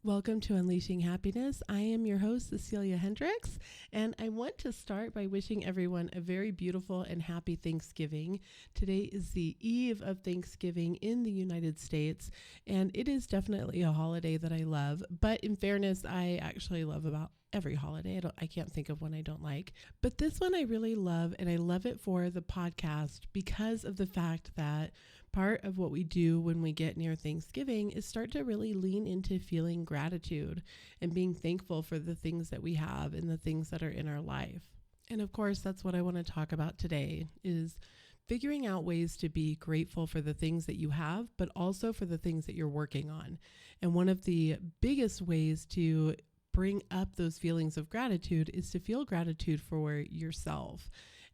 Welcome to Unleashing Happiness. I am your host, Cecilia Hendricks, and I want to start by wishing everyone a very beautiful and happy Thanksgiving. Today is the eve of Thanksgiving in the United States, and it is definitely a holiday that I love, but in fairness, I actually love about every holiday. I can't think of one I don't like, but this one I really love, and I love it for the podcast because of the fact that part of what we do when we get near Thanksgiving is start to really lean into feeling gratitude and being thankful for the things that we have and the things that are in our life. And of course, that's what I want to talk about today is figuring out ways to be grateful for the things that you have, but also for the things that you're working on. And one of the biggest ways to bring up those feelings of gratitude is to feel gratitude for yourself.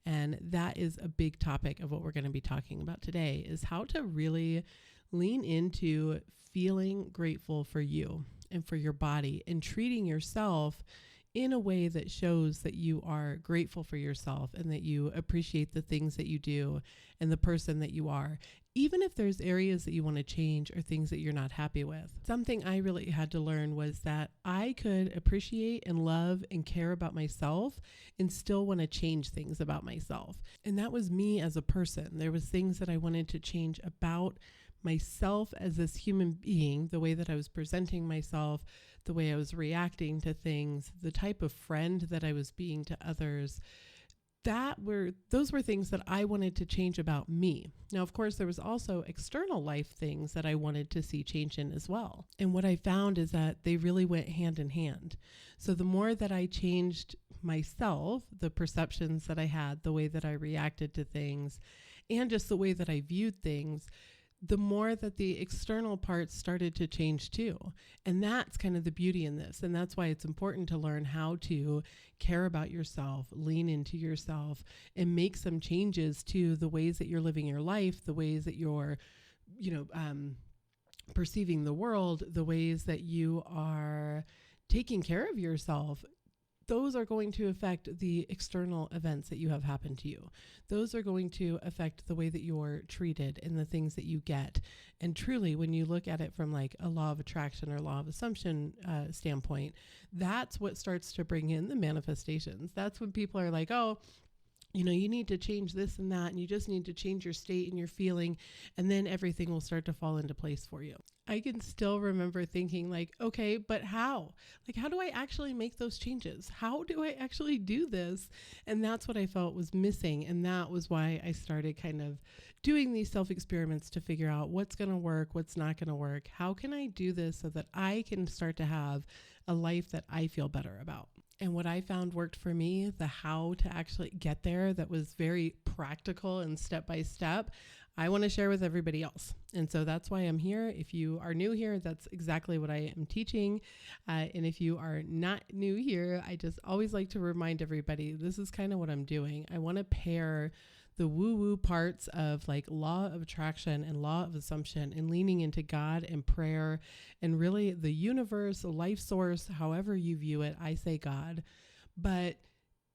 And that is a big topic of what we're going to be talking about today is how to really lean into feeling grateful for you and for your body and treating yourself in a way that shows that you are grateful for yourself and that you appreciate the things that you do and the person that you are, even if there's areas that you want to change or things that you're not happy with. Something I really had to learn was that I could appreciate and love and care about myself and still want to change things about myself. And that was me as a person. There was things that I wanted to change about myself as this human being, the way that I was presenting myself, the way I was reacting to things, the type of friend that I was being to others. Those were things that I wanted to change about me. Now, of course, there was also external life things that I wanted to see change in as well. And what I found is that they really went hand in hand. So the more that I changed myself, the perceptions that I had, the way that I reacted to things, and just the way that I viewed things, the more that the external parts started to change too. And that's kind of the beauty in this. And that's why it's important to learn how to care about yourself, lean into yourself, and make some changes to the ways that you're living your life, the ways that you're, perceiving the world, the ways that you are taking care of yourself. Those are going to affect the external events that you have happen to you. Those are going to affect the way that you're treated and the things that you get. And truly, when you look at it from like a law of attraction or law of assumption standpoint, that's what starts to bring in the manifestations. That's when people are like, oh, you need to change this and that, and you just need to change your state and your feeling, and then everything will start to fall into place for you. I can still remember thinking like, okay, but how? Like, how do I actually make those changes? How do I actually do this? And that's what I felt was missing. And that was why I started kind of doing these self-experiments to figure out what's going to work, what's not going to work. How can I do this so that I can start to have a life that I feel better about? And what I found worked for me, the how to actually get there, that was very practical and step by step, I want to share with everybody else. And so that's why I'm here. If you are new here, that's exactly what I am teaching. And if you are not new here, I just always like to remind everybody, this is kind of what I'm doing. I want to pair the woo-woo parts of like law of attraction and law of assumption and leaning into God and prayer and really the universe, life source, however you view it. I say God, but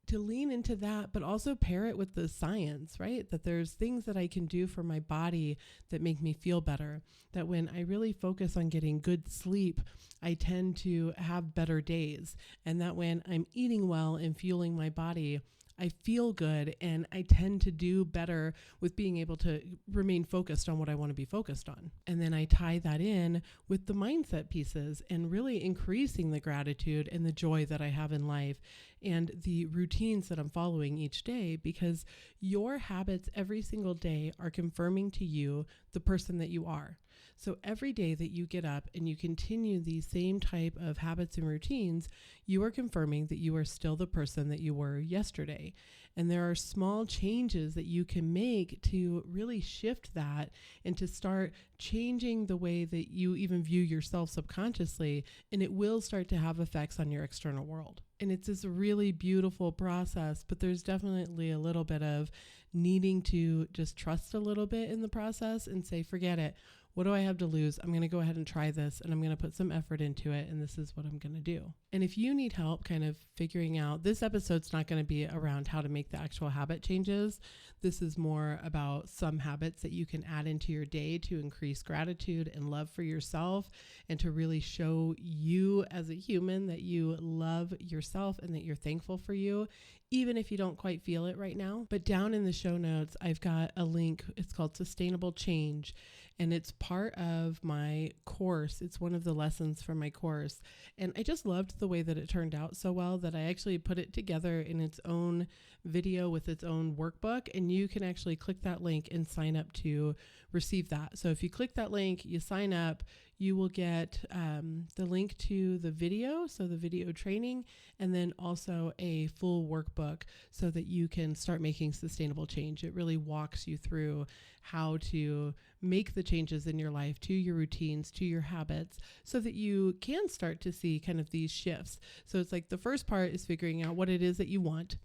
to lean into that, but also pair it with the science, right? That there's things that I can do for my body that make me feel better. That when I really focus on getting good sleep, I tend to have better days. And that when I'm eating well and fueling my body, I feel good and I tend to do better with being able to remain focused on what I want to be focused on. And then I tie that in with the mindset pieces and really increasing the gratitude and the joy that I have in life and the routines that I'm following each day, because your habits every single day are confirming to you the person that you are. So every day that you get up and you continue these same type of habits and routines, you are confirming that you are still the person that you were yesterday. And there are small changes that you can make to really shift that and to start changing the way that you even view yourself subconsciously, and it will start to have effects on your external world. And it's this really beautiful process, but there's definitely a little bit of needing to just trust a little bit in the process and say, forget it. what do I have to lose? I'm going to go ahead and try this, and I'm going to put some effort into it, and this is what I'm going to do. And if you need help kind of figuring out, this episode's not going to be around how to make the actual habit changes. This is more about some habits that you can add into your day to increase gratitude and love for yourself, and to really show you as a human that you love yourself and that you're thankful for you, even if you don't quite feel it right now. But down in the show notes, I've got a link. It's called Sustainable Change, and it's part of my course. It's one of the lessons from my course. And I just loved the way that it turned out so well that I actually put it together in its own video with its own workbook. And you can actually click that link and sign up to receive that. So if you click that link, you sign up, you will get the link to the video, so the video training, and then also a full workbook so that you can start making sustainable change. It really walks you through how to make the changes in your life, to your routines, to your habits, so that you can start to see kind of these shifts. So it's like the first part is figuring out what it is that you want.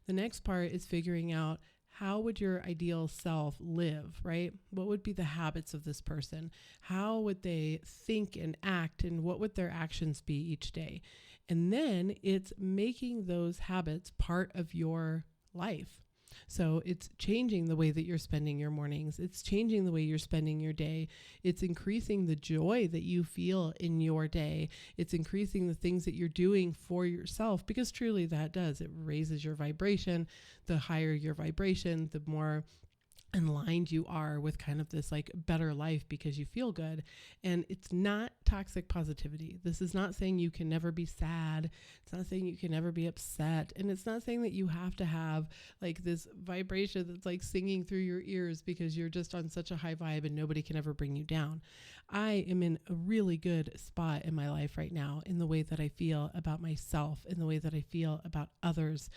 The next part is figuring out how would your ideal self live, right? What would be the habits of this person? How would they think and act, and what would their actions be each day? And then it's making those habits part of your life. So it's changing the way that you're spending your mornings. It's changing the way you're spending your day. It's increasing the joy that you feel in your day. It's increasing the things that you're doing for yourself, because truly that does. It raises your vibration. The higher your vibration, the more aligned you are with kind of this like better life because you feel good. And it's not toxic positivity. This is not saying you can never be sad. It's not saying you can never be upset. And it's not saying that you have to have like this vibration that's like singing through your ears because you're just on such a high vibe and nobody can ever bring you down. I am in a really good spot in my life right now in the way that I feel about myself, in the way that I feel about others,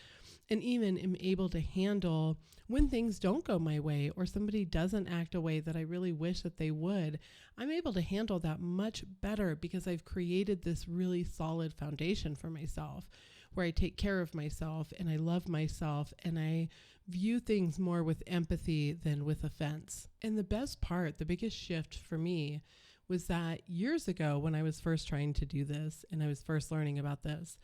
and even am able to handle when things don't go my way or somebody doesn't act a way that I really wish that they would. I'm able to handle that much better because I've created this really solid foundation for myself where I take care of myself and I love myself and I view things more with empathy than with offense. And the best part, the biggest shift for me was that years ago when I was first trying to do this and I was first learning about this,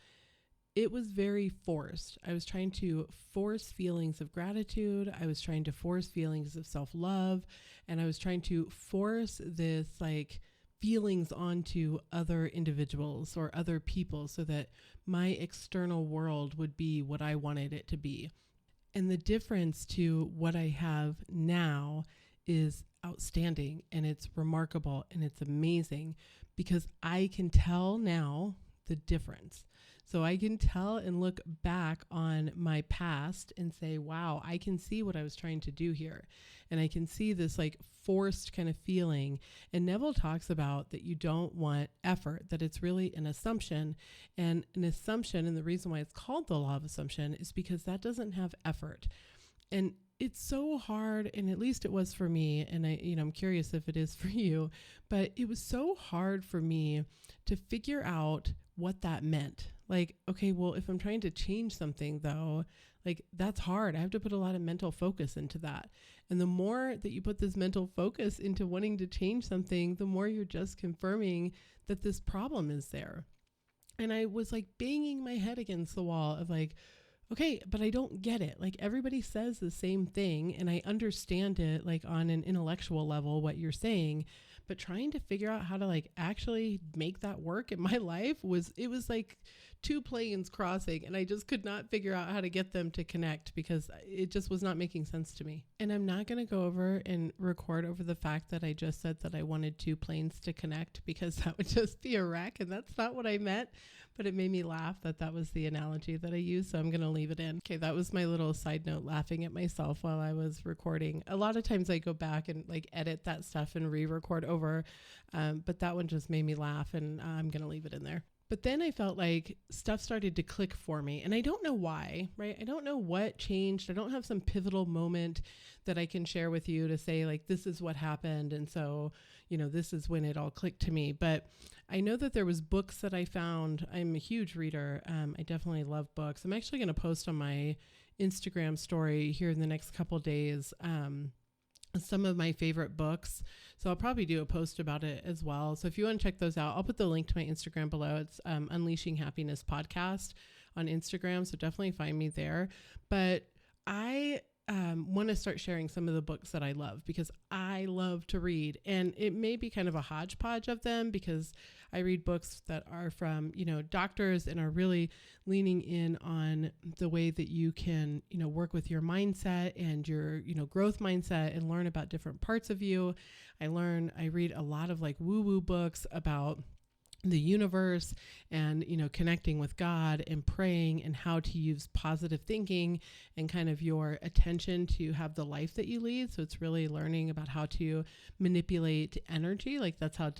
it was very forced. I was trying to force feelings of gratitude. I was trying to force feelings of self-love. And I was trying to force this like feelings onto other individuals or other people so that my external world would be what I wanted it to be. And the difference to what I have now is outstanding, and it's remarkable, and it's amazing because I can tell now the difference. So I can tell and look back on my past and say, wow, I can see what I was trying to do here. And I can see this like forced kind of feeling. And Neville talks about that you don't want effort, that it's really an assumption. And an assumption, and the reason why it's called the law of assumption is because that doesn't have effort. And it's so hard, and at least it was for me, and I'm curious if it is for you, but it was so hard for me to figure out what that meant. Like, okay, well, if I'm trying to change something though, like that's hard. I have to put a lot of mental focus into that. And the more that you put this mental focus into wanting to change something, the more you're just confirming that this problem is there. And I was like banging my head against the wall of like, okay, but I don't get it. Like everybody says the same thing and I understand it like on an intellectual level, what you're saying, but trying to figure out how to like actually make that work in my life was like two planes crossing and I just could not figure out how to get them to connect because it just was not making sense to me. And I'm not going to go over and record over the fact that I just said that I wanted two planes to connect because that would just be a wreck and that's not what I meant, but it made me laugh that was the analogy that I used. So I'm going to leave it in. Okay. That was my little side note laughing at myself while I was recording. A lot of times I go back and like edit that stuff and re-record over. But that one just made me laugh and I'm going to leave it in there. But then I felt like stuff started to click for me and I don't know why, right? I don't know what changed. I don't have some pivotal moment that I can share with you to say like, this is what happened. And so, this is when it all clicked to me. But I know that there was books that I found. I'm a huge reader. I definitely love books. I'm actually going to post on my Instagram story here in the next couple days, some of my favorite books. So I'll probably do a post about it as well. So if you want to check those out, I'll put the link to my Instagram below. It's Unleashing Happiness Podcast on Instagram. So definitely find me there. But I want to start sharing some of the books that I love, because I love to read, and it may be kind of a hodgepodge of them, because I read books that are from, doctors, and are really leaning in on the way that you can, work with your mindset and your, growth mindset, and learn about different parts of you. I read a lot of like woo-woo books about the universe and, connecting with God and praying, and how to use positive thinking and kind of your attention to have the life that you lead. So it's really learning about how to manipulate energy. Like that's how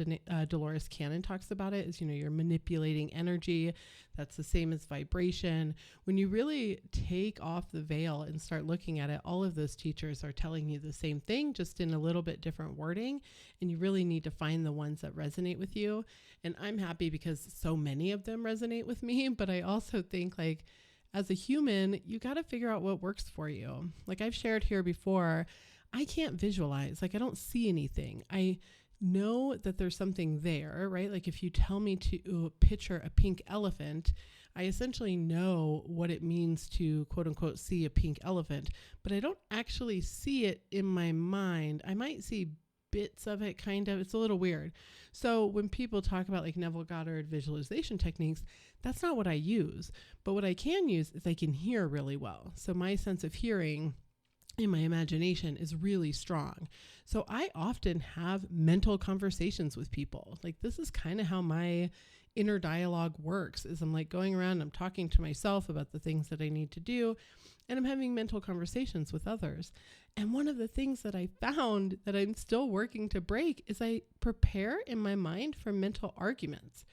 Dolores Cannon talks about it, is, you're manipulating energy. That's the same as vibration. When you really take off the veil and start looking at it, all of those teachers are telling you the same thing, just in a little bit different wording. And you really need to find the ones that resonate with you. And I'm happy because so many of them resonate with me, but I also think, like, as a human, you got to figure out what works for you. Like I've shared here before, I can't visualize, like I don't see anything. I know that there's something there, right? Like if you tell me to picture a pink elephant, I essentially know what it means to quote unquote see a pink elephant, but I don't actually see it in my mind. I might see bits of it, kind of. It's a little weird. So when people talk about like Neville Goddard visualization techniques, that's not what I use. But what I can use is I can hear really well. So my sense of hearing in my imagination is really strong. So I often have mental conversations with people. Like this is kind of how my inner dialogue works, is I'm like going around, I'm talking to myself about the things that I need to do, and I'm having mental conversations with others. And one of the things that I found that I'm still working to break is I prepare in my mind for mental arguments.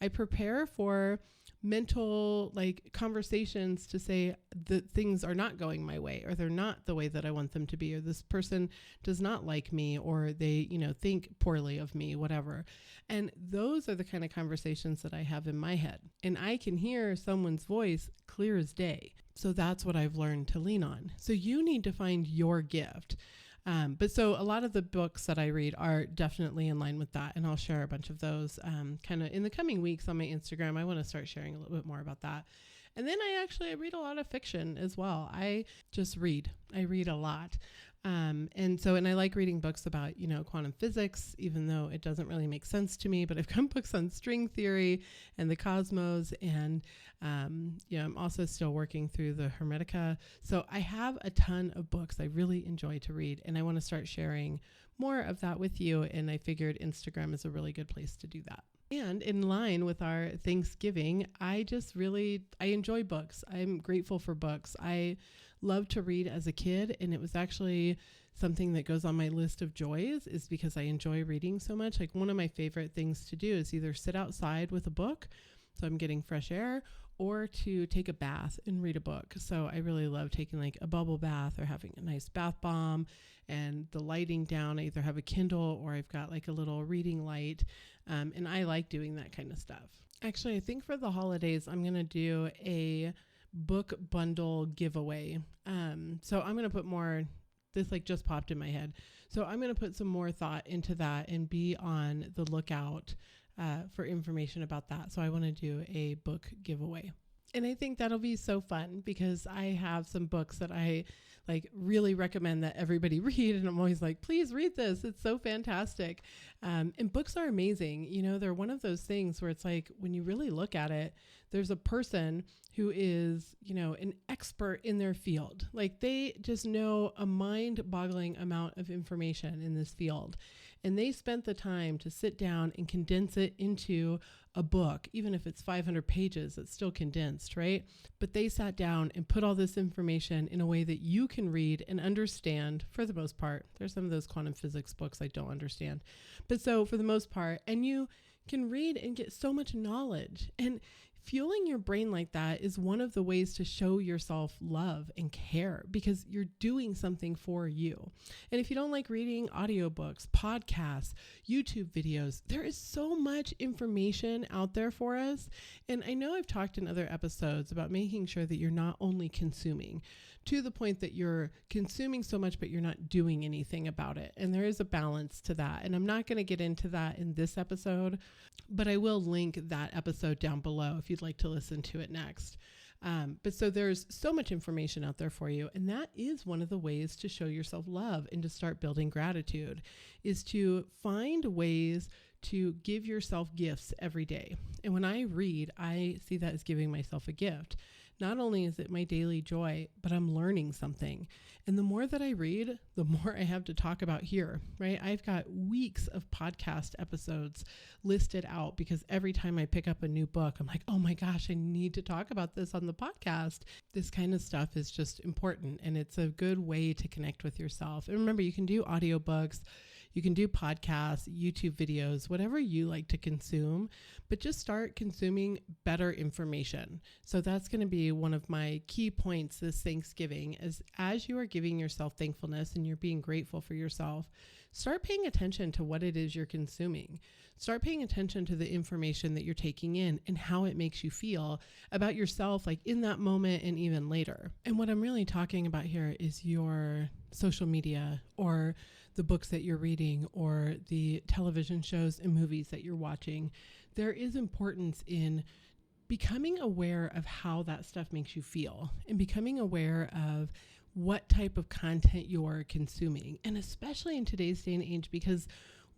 I prepare for mental conversations to say that things are not going my way, or they're not the way that I want them to be, or this person does not like me, or they, think poorly of me, whatever. And those are the kind of conversations that I have in my head. And I can hear someone's voice clear as day. So that's what I've learned to lean on. So you need to find your gift. But so a lot of the books that I read are definitely in line with that. And I'll share a bunch of those kind of in the coming weeks on my Instagram. I want to start sharing a little bit more about that. And then I read a lot of fiction as well. I just read. I read a lot. And I like reading books about, quantum physics, even though it doesn't really make sense to me, but I've got books on string theory and the cosmos. And, I'm also still working through the Hermetica. So I have a ton of books I really enjoy to read, and I want to start sharing more of that with you. And I figured Instagram is a really good place to do that. And in line with our Thanksgiving, I enjoy books. I'm grateful for books. I loved to read as a kid, and it was actually something that goes on my list of joys, is because I enjoy reading so much. Like one of my favorite things to do is either sit outside with a book, so I'm getting fresh air, or to take a bath and read a book. So I really love taking like a bubble bath, or having a nice bath bomb, and the lighting down. I either have a Kindle, or I've got like a little reading light. And I like doing that kind of stuff. Actually, I think for the holidays, I'm going to do a book bundle giveaway. So I'm going to put more, this just popped in my head. So I'm going to put some more thought into that and be on the lookout for information about that. So I want to do a book giveaway. And I think that'll be so fun, because I have some books that I really recommend that everybody read. And I'm always like, please read this. It's so fantastic. And books are amazing. They're one of those things where it's like, when you really look at it, there's a person who is, an expert in their field. Like they just know a mind-boggling amount of information in this field. And they spent the time to sit down and condense it into a book. Even if it's 500 pages, it's still condensed, right? But they sat down and put all this information in a way that you can read and understand for the most part. There's some of those quantum physics books I don't understand. But so for the most part, and you can read and get so much knowledge. And fueling your brain like that is one of the ways to show yourself love and care, because you're doing something for you. And if you don't like reading audiobooks, podcasts, YouTube videos, there is so much information out there for us. And I know I've talked in other episodes about making sure that you're not only consuming to the point that you're consuming so much, but you're not doing anything about it. And there is a balance to that. And I'm not going to get into that in this episode, but I will link that episode down below if you'd like to listen to it next. But so there's so much information out there for you. And that is one of the ways to show yourself love and to start building gratitude, is to find ways to give yourself gifts every day. And when I read, I see that as giving myself a gift. Not only is it my daily joy, but I'm learning something. And the more that I read, the more I have to talk about here, right? I've got weeks of podcast episodes listed out because every time I pick up a new book, I'm like, oh my gosh, I need to talk about this on the podcast. This kind of stuff is just important, and it's a good way to connect with yourself. And remember, you can do audiobooks, you can do podcasts, YouTube videos, whatever you like to consume, but just start consuming better information. So that's going to be one of my key points this Thanksgiving, is as you are giving yourself thankfulness and you're being grateful for yourself, start paying attention to what it is you're consuming. Start paying attention to the information that you're taking in and how it makes you feel about yourself, like in that moment and even later. And what I'm really talking about here is your social media, or the books that you're reading, or the television shows and movies that you're watching. There is importance in becoming aware of how that stuff makes you feel, and becoming aware of what type of content you're consuming. And especially in today's day and age, because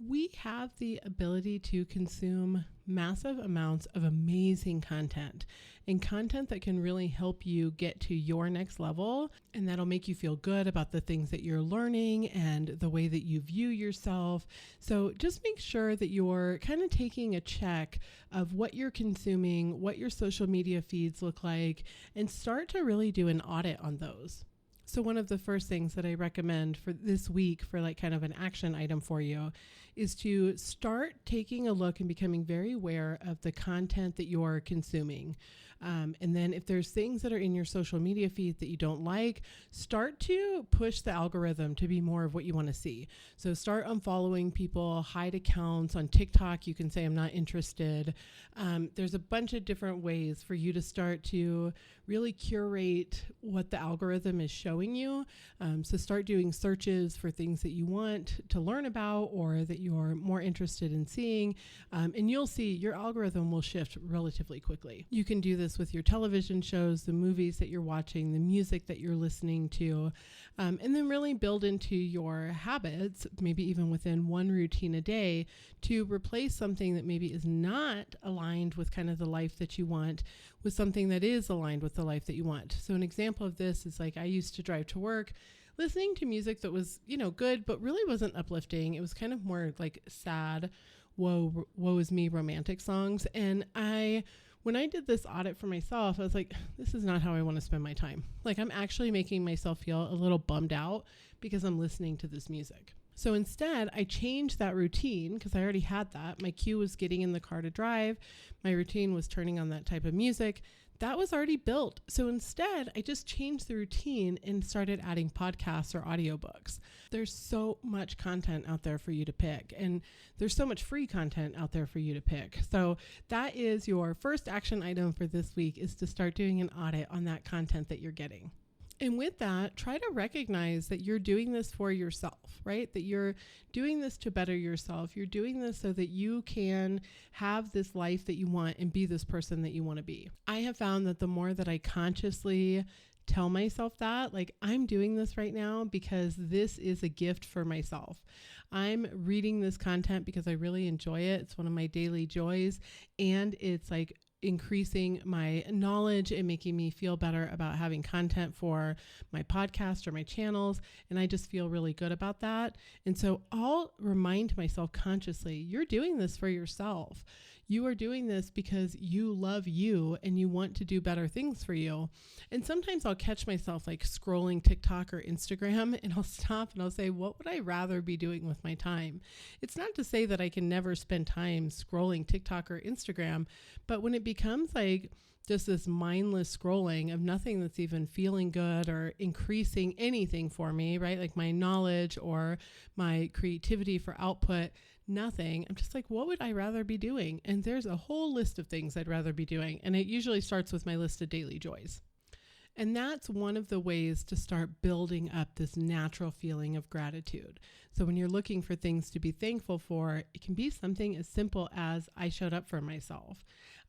we have the ability to consume massive amounts of amazing content, and content that can really help you get to your next level. And that'll make you feel good about the things that you're learning and the way that you view yourself. So just make sure that you're kind of taking a check of what you're consuming, what your social media feeds look like, and start to really do an audit on those. So one of the first things that I recommend for this week, for like kind of an action item for you, is to start taking a look and becoming very aware of the content that you're consuming. And then if there's things that are in your social media feed that you don't like, start to push the algorithm to be more of what you want to see. So start unfollowing people, hide accounts. On TikTok, you can say, I'm not interested. There's a bunch of different ways for you to start to really curate what the algorithm is showing you. So start doing searches for things that you want to learn about or that you're more interested in seeing. And you'll see your algorithm will shift relatively quickly. You can do this with your television shows, the movies that you're watching, the music that you're listening to, and then really build into your habits, maybe even within one routine a day, to replace something that maybe is not aligned with kind of the life that you want with something that is aligned with the life that you want. So an example of this is, like, I used to drive to work listening to music that was, good, but really wasn't uplifting. It was kind of more like sad, woe is me romantic songs. And when I did this audit for myself, I was like, this is not how I want to spend my time. Like, I'm actually making myself feel a little bummed out because I'm listening to this music. So instead, I changed that routine because I already had that. My cue was getting in the car to drive. My routine was turning on that type of music. That was already built. So instead, I just changed the routine and started adding podcasts or audiobooks. There's so much content out there for you to pick, and there's so much free content out there for you to pick. So that is your first action item for this week, is to start doing an audit on that content that you're getting. And with that, try to recognize that you're doing this for yourself, right? That you're doing this to better yourself. You're doing this so that you can have this life that you want and be this person that you want to be. I have found that the more that I consciously tell myself that, like, I'm doing this right now because this is a gift for myself. I'm reading this content because I really enjoy it. It's one of my daily joys, and it's like increasing my knowledge and making me feel better about having content for my podcast or my channels. And I just feel really good about that. And so I'll remind myself consciously, you're doing this for yourself. You are doing this because you love you and you want to do better things for you. And sometimes I'll catch myself like scrolling TikTok or Instagram, and I'll stop and I'll say, what would I rather be doing with my time? It's not to say that I can never spend time scrolling TikTok or Instagram, but when it becomes like just this mindless scrolling of nothing that's even feeling good or increasing anything for me, right? Like my knowledge or my creativity for output, nothing. I'm just like, what would I rather be doing? And there's a whole list of things I'd rather be doing. And it usually starts with my list of daily joys. And that's one of the ways to start building up this natural feeling of gratitude. So when you're looking for things to be thankful for, it can be something as simple as I showed up for myself.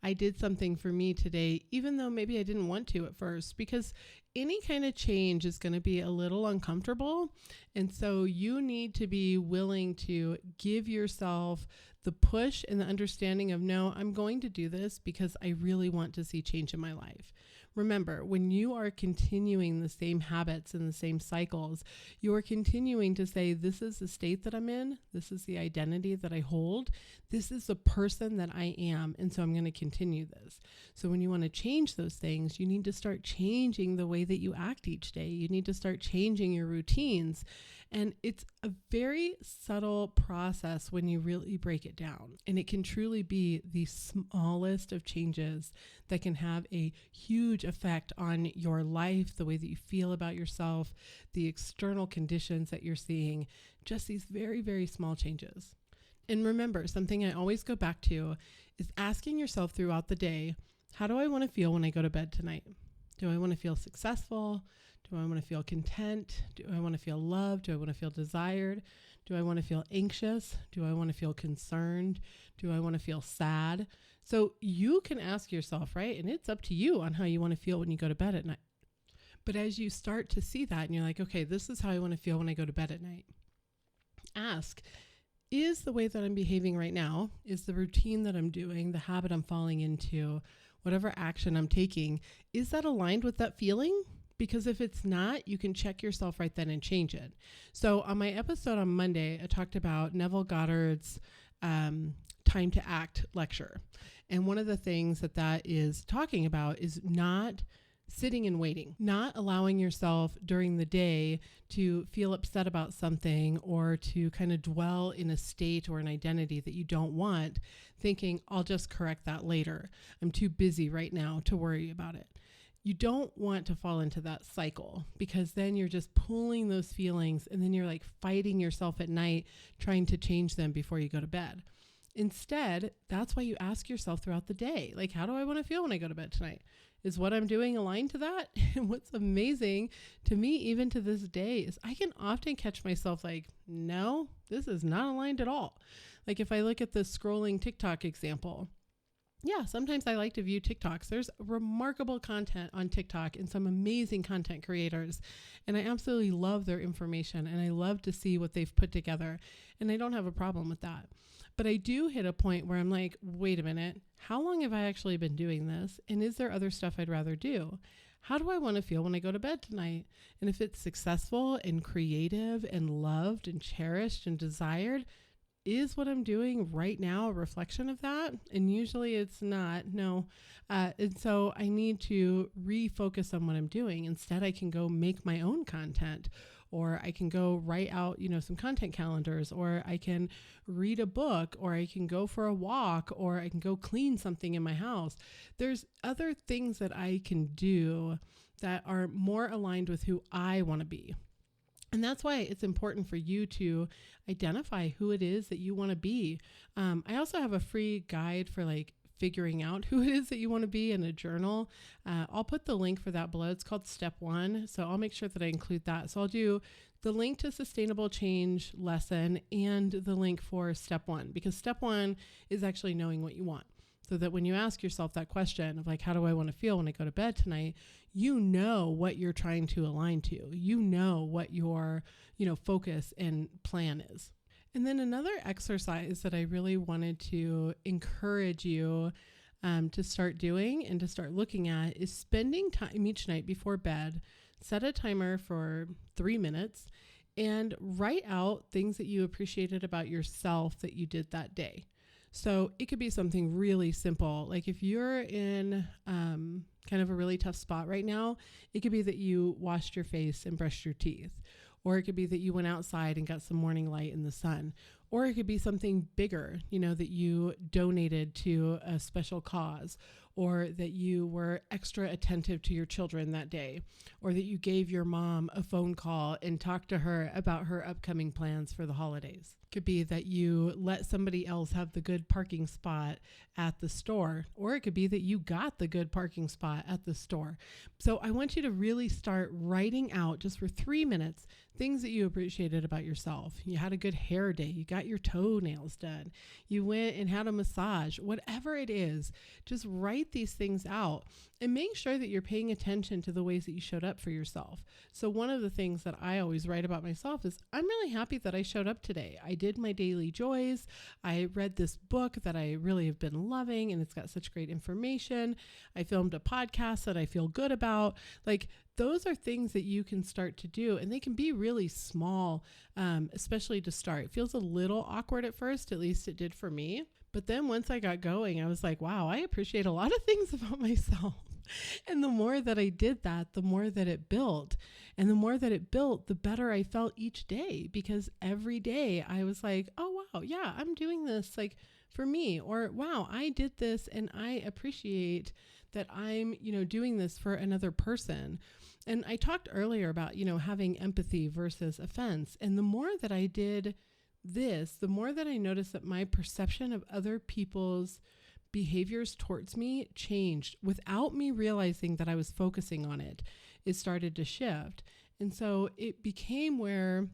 I did something for me today, even though maybe I didn't want to at first, because any kind of change is going to be a little uncomfortable. And so you need to be willing to give yourself the push and the understanding of, no, I'm going to do this because I really want to see change in my life. Remember, when you are continuing the same habits and the same cycles, you are continuing to say, this is the state that I'm in. This is the identity that I hold. This is the person that I am. And so I'm going to continue this. So when you want to change those things, you need to start changing the way that you act each day. You need to start changing your routines. And it's a very subtle process when you really break it down. And it can truly be the smallest of changes that can have a huge effect on your life, the way that you feel about yourself, the external conditions that you're seeing, just these very, very small changes. And remember, something I always go back to is asking yourself throughout the day, how do I want to feel when I go to bed tonight? Do I want to feel successful? Do I want to feel content? Do I want to feel loved? Do I want to feel desired? Do I want to feel anxious? Do I want to feel concerned? Do I want to feel sad? So you can ask yourself, right? And it's up to you on how you want to feel when you go to bed at night. But as you start to see that and you're like, okay, this is how I want to feel when I go to bed at night. Ask, is the way that I'm behaving right now, is the routine that I'm doing, the habit I'm falling into, whatever action I'm taking, is that aligned with that feeling? Because if it's not, you can check yourself right then and change it. So on my episode on Monday, I talked about Neville Goddard's Time to Act lecture. And one of the things that is talking about is not sitting and waiting, not allowing yourself during the day to feel upset about something or to kind of dwell in a state or an identity that you don't want, thinking, I'll just correct that later. I'm too busy right now to worry about it. You don't want to fall into that cycle, because then you're just pulling those feelings and then you're like fighting yourself at night, trying to change them before you go to bed. Instead, that's why you ask yourself throughout the day, like, how do I want to feel when I go to bed tonight? Is what I'm doing aligned to that? And what's amazing to me, even to this day, is I can often catch myself like, no, this is not aligned at all. Like if I look at the scrolling TikTok example, yeah, sometimes I like to view TikToks. There's remarkable content on TikTok and some amazing content creators. And I absolutely love their information and I love to see what they've put together. And I don't have a problem with that. But I do hit a point where I'm like, wait a minute, how long have I actually been doing this? And is there other stuff I'd rather do? How do I want to feel when I go to bed tonight? And if it's successful and creative and loved and cherished and desired, is what I'm doing right now a reflection of that? And usually it's not, no. And so I need to refocus on what I'm doing. Instead, I can go make my own content, or I can go write out, some content calendars, or I can read a book, or I can go for a walk, or I can go clean something in my house. There's other things that I can do that are more aligned with who I want to be. And that's why it's important for you to identify who it is that you want to be. I also have a free guide for figuring out who it is that you want to be in a journal. I'll put the link for that below. It's called Step 1. So I'll make sure that I include that. So I'll do the link to Sustainable Change lesson and the link for Step 1, because Step 1 is actually knowing what you want. So that when you ask yourself that question of how do I want to feel when I go to bed tonight, you know what you're trying to align to. You know what your, focus and plan is. And then another exercise that I really wanted to encourage you to start doing and to start looking at is spending time each night before bed. Set a timer for 3 minutes and write out things that you appreciated about yourself that you did that day. So it could be something really simple. Like if you're in kind of a really tough spot right now, it could be that you washed your face and brushed your teeth. Or it could be that you went outside and got some morning light in the sun. Or it could be something bigger, that you donated to a special cause. or that you were extra attentive to your children that day, or that you gave your mom a phone call and talked to her about her upcoming plans for the holidays. Could be that you let somebody else have the good parking spot at the store, or it could be that you got the good parking spot at the store. So I want you to really start writing out, just for 3 minutes, things that you appreciated about yourself. You had a good hair day. You got your toenails done. You went and had a massage. Whatever it is, just write these things out and make sure that you're paying attention to the ways that you showed up for yourself. So one of the things that I always write about myself is, I'm really happy that I showed up today. I did my daily joys. I read this book that I really have been loving, and it's got such great information. I filmed a podcast that I feel good about. Like, those are things that you can start to do, and they can be really small, especially to start. It feels a little awkward at first, at least it did for me. But then once I got going, I was like, wow, I appreciate a lot of things about myself. And the more that I did that, the more that it built. And the more that it built, the better I felt each day, because every day I was like, oh, wow, yeah, I'm doing this like for me, or wow, I did this and I appreciate that I'm, doing this for another person. And I talked earlier about, having empathy versus offense. And the more that I did this, the more that I noticed that my perception of other people's behaviors towards me changed without me realizing that I was focusing on it. It started to shift. And so it became where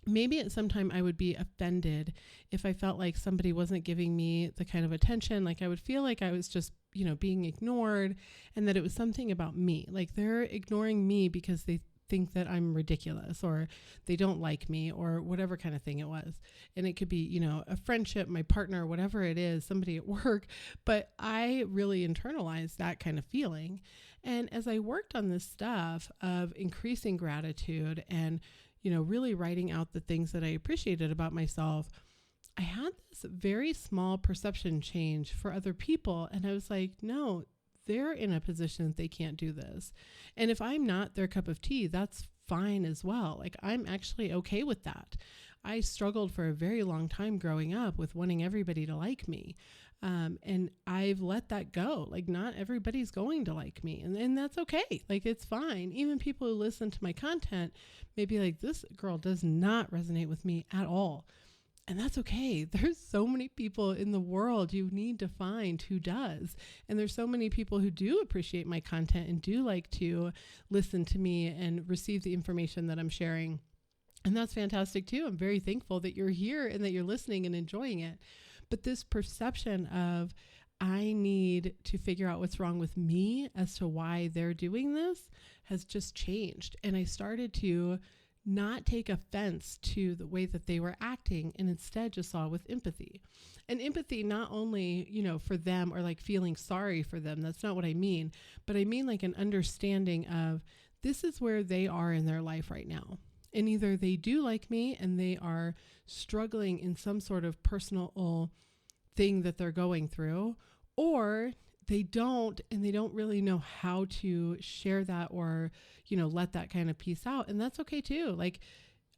maybe at some time I would be offended if I felt like somebody wasn't giving me the kind of attention. Like, I would feel like I was just, being ignored, and that it was something about me. Like, they're ignoring me because they think that I'm ridiculous, or they don't like me, or whatever kind of thing it was. And it could be, a friendship, my partner, whatever it is, somebody at work. But I really internalized that kind of feeling. And as I worked on this stuff of increasing gratitude and, really writing out the things that I appreciated about myself, I had this very small perception change for other people. And I was like, no, they're in a position that they can't do this. And if I'm not their cup of tea, that's fine as well. Like, I'm actually okay with that. I struggled for a very long time growing up with wanting everybody to like me. And I've let that go. Like, not everybody's going to like me, and that's okay. Like, it's fine. Even people who listen to my content may be like, this girl does not resonate with me at all. And that's okay. There's so many people in the world you need to find who does. And there's so many people who do appreciate my content and do like to listen to me and receive the information that I'm sharing. And that's fantastic too. I'm very thankful that you're here and that you're listening and enjoying it. But this perception of, I need to figure out what's wrong with me as to why they're doing this, has just changed. And I started to not take offense to the way that they were acting, and instead just saw with empathy. And empathy, not only, for them, or like feeling sorry for them. That's not what I mean. But I mean like an understanding of, this is where they are in their life right now. And either they do like me and they are struggling in some sort of personal thing that they're going through, or they don't, and they don't really know how to share that, or, let that kind of piece out. And that's okay too. Like,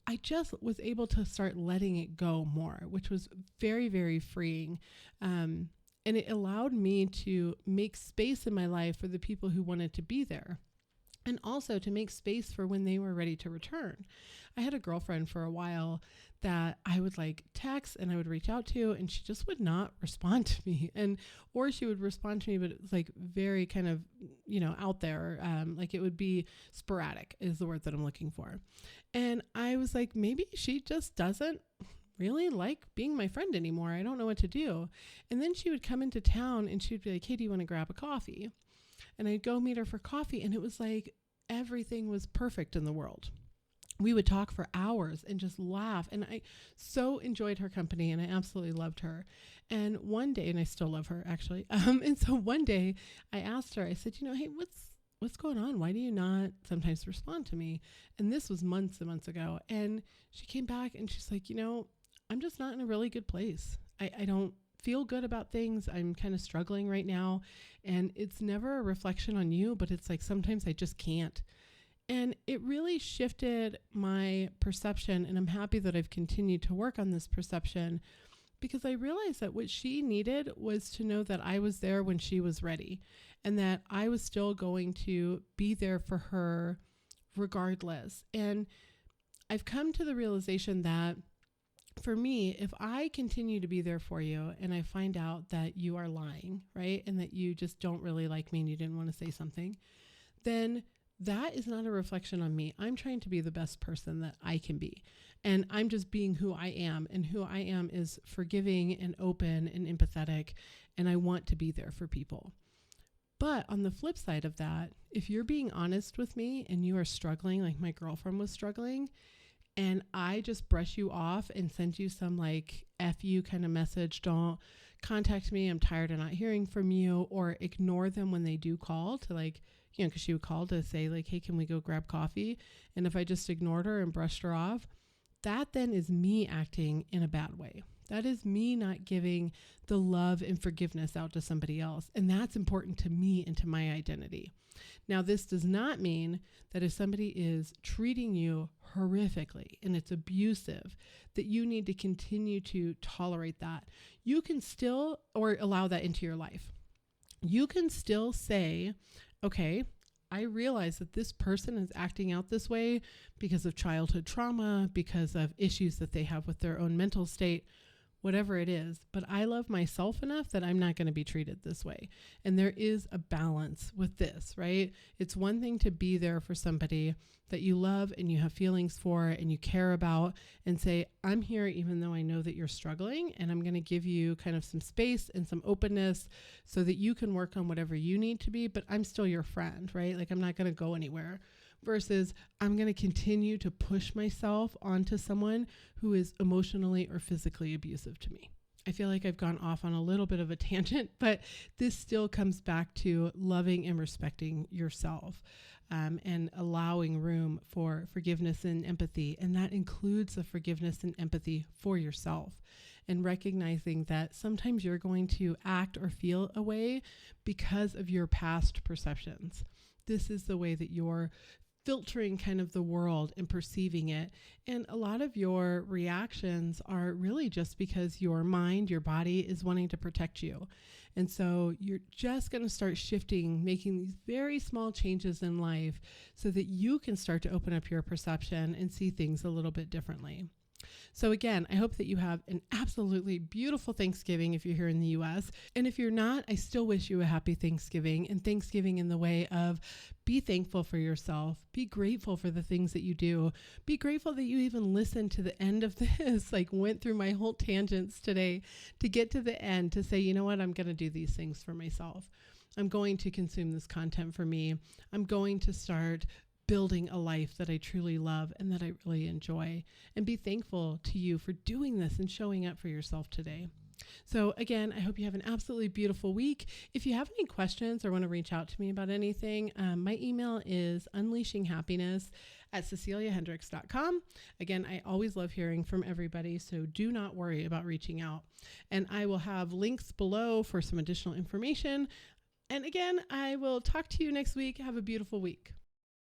I just was able to start letting it go more, which was very, very freeing. And it allowed me to make space in my life for the people who wanted to be there. And also to make space for when they were ready to return. I had a girlfriend for a while that I would like text and I would reach out to, and she just would not respond to me. Or she would respond to me, but it was like very kind of, out there. Like, it would be sporadic is the word that I'm looking for. And I was like, maybe she just doesn't really like being my friend anymore. I don't know what to do. And then she would come into town and she'd be like, hey, do you want to grab a coffee? And I'd go meet her for coffee, and it was like everything was perfect in the world. We would talk for hours and just laugh. And I so enjoyed her company, and I absolutely loved her. And one day, and I still love her actually. And so one day I asked her, I said, hey, what's going on? Why do you not sometimes respond to me? And this was months and months ago. And she came back and she's like, I'm just not in a really good place. I don't feel good about things. I'm kind of struggling right now. And it's never a reflection on you, but it's like, sometimes I just can't. And it really shifted my perception. And I'm happy that I've continued to work on this perception, because I realized that what she needed was to know that I was there when she was ready and that I was still going to be there for her regardless. And I've come to the realization that for me, if I continue to be there for you and I find out that you are lying, right, and that you just don't really like me and you didn't want to say something, then that is not a reflection on me. I'm trying to be the best person that I can be. And I'm just being who I am. And who I am is forgiving and open and empathetic. And I want to be there for people. But on the flip side of that, if you're being honest with me and you are struggling like my girlfriend was struggling, and I just brush you off and send you some like F you kind of message, don't contact me, I'm tired of not hearing from you, or ignore them when they do call to like, you know, because she would call to say like, hey, can we go grab coffee? And if I just ignored her and brushed her off, that then is me acting in a bad way. That is me not giving the love and forgiveness out to somebody else. And that's important to me and to my identity. Now, this does not mean that if somebody is treating you horrifically and it's abusive, that you need to continue to tolerate that. You can still, or allow that into your life. You can still say, okay, I realize that this person is acting out this way because of childhood trauma, because of issues that they have with their own mental state, whatever it is, but I love myself enough that I'm not going to be treated this way. And there is a balance with this, right? It's one thing to be there for somebody that you love and you have feelings for and you care about and say, I'm here even though I know that you're struggling, and I'm going to give you kind of some space and some openness so that you can work on whatever you need to be, but I'm still your friend, right? Like I'm not going to go anywhere. Versus I'm going to continue to push myself onto someone who is emotionally or physically abusive to me. I feel like I've gone off on a little bit of a tangent, but this still comes back to loving and respecting yourself, and allowing room for forgiveness and empathy. And that includes the forgiveness and empathy for yourself, and recognizing that sometimes you're going to act or feel a way because of your past perceptions. This is the way that you're filtering kind of the world and perceiving it. And a lot of your reactions are really just because your mind, your body is wanting to protect you. And so you're just going to start shifting, making these very small changes in life so that you can start to open up your perception and see things a little bit differently. So again, I hope that you have an absolutely beautiful Thanksgiving if you're here in the US. And if you're not, I still wish you a happy Thanksgiving, and Thanksgiving in the way of be thankful for yourself, be grateful for the things that you do, be grateful that you even listened to the end of this, like went through my whole tangents today to get to the end to say, you know what, I'm going to do these things for myself. I'm going to consume this content for me. I'm going to start building a life that I truly love and that I really enjoy, and be thankful to you for doing this and showing up for yourself today. So again, I hope you have an absolutely beautiful week. If you have any questions or want to reach out to me about anything, my email is unleashinghappiness@ceciliahendricks.com. Again, I always love hearing from everybody, so do not worry about reaching out. And I will have links below for some additional information. And again, I will talk to you next week. Have a beautiful week.